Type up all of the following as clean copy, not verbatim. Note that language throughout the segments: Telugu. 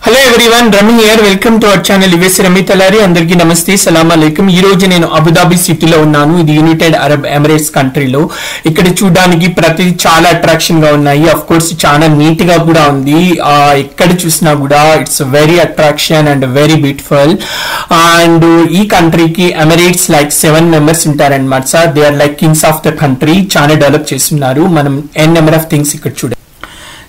Hello everyone, Rami here. Welcome to our channel UAC Rami Talari. Andarki namaste, salam alaikum. Ee roju nenu Abu Dhabi city lo unnanu. Idi United Arab Emirates country lo. Ikkada chudaniki prati chaala attraction ga unnayi. Of course chaana neat ga kuda undi. Ikkada chusina kuda it's a very attraction and very beautiful. And ee country ki Emirates like 7 members untaru annamata. They are like kings of the country. Chaana develop chestunaru. Manam n number of things ikkada chudam.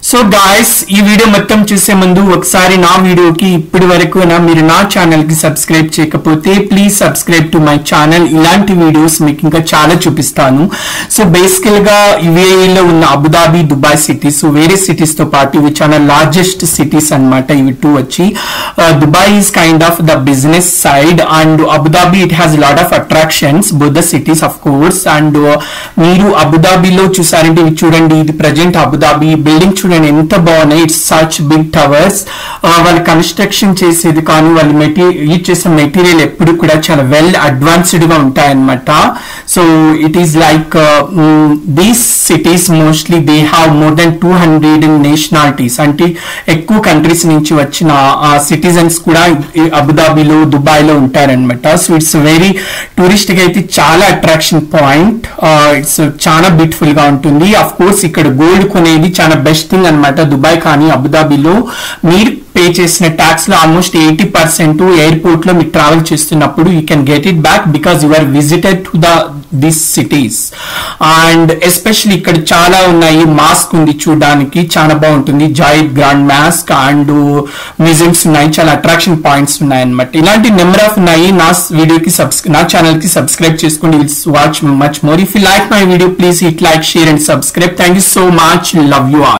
So guys ఈ వీడియో మొత్తం చూసే ముందు ఒకసారి నా వీడియోకి ఇప్పటి వరకు మీరు నా ఛానల్ కి సబ్స్క్రైబ్ చేయకపోతే please subscribe to my channel. ఇలాంటి వీడియోస్ మీకు ఇంకా చాలా చూపిస్తాను. సో బేసికల్ గా యుఏఈ లో ఉన్న అబుదాబి, దుబాయ్ సిటీస్, వేరే సిటీస్ తో పాటు ఇవి చాలా లార్జెస్ట్ సిటీస్ అన్నమాట. ఇవి టూ వచ్చి Dubai is kind of the business side and Abu Dhabi it has lot of attractions both the cities of course. And మీరు అబుదాబిలో చూసారంటే ఇవి చూడండి, ఇది ప్రజెంట్ అబుదాబి బిల్డింగ్ చూడండి ఎంత బాగున్నాయి. It's such big towers. వాళ్ళు కన్స్ట్రక్షన్ చేసేది కానీ వాళ్ళు యూజ్ చేసే మెటీరియల్ ఎప్పుడు కూడా చాలా వెల్ అడ్వాన్స్డ్ గా ఉంటాయన్నమాట. So it is like these cities mostly they have more than 200 nationalities, అంటే ఎక్కువ కంట్రీస్ నుంచి వచ్చిన సిటిజన్స్ కూడా అబుదాబిలో, దుబాయ్ లో ఉంటారనమాట. సో ఇట్స్ వెరీ టూరిస్ట్ గా అయితే చాలా అట్రాక్షన్ పాయింట్. ఇట్స్ చాలా బ్యూటిఫుల్ గా ఉంటుంది. అఫ్ కోర్స్ ఇక్కడ గోల్డ్ కొనేది చాలా బెస్ట్ థింగ్ అనమాట. దుబాయ్ కానీ అబుదాబిలో మీరు పే చేసిన ట్యాక్స్ లో ఆల్మోస్ట్ 80% ఎయిర్పోర్ట్ లో మీరు ట్రావెల్ చేస్తున్నప్పుడు you can get it back because you are visited to this cities. And especially ఇక్కడ చాలా ఉన్నాయి. మాస్క్ ఉంది చూడడానికి చాలా బాగుంటుంది, Zayed Grand Mosque and museums ఉన్నాయి, చాలా అట్రాక్షన్ పాయింట్స్ ఉన్నాయి అనమాట. ఇలాంటి నెంబర్ ఆఫ్ ఉన్నాయి. నా ఛానల్ కి సబ్స్క్రైబ్ చేసుకోండి. Will watch much more. If you like my video please hit like, share and subscribe. Thank you so much. Love you all.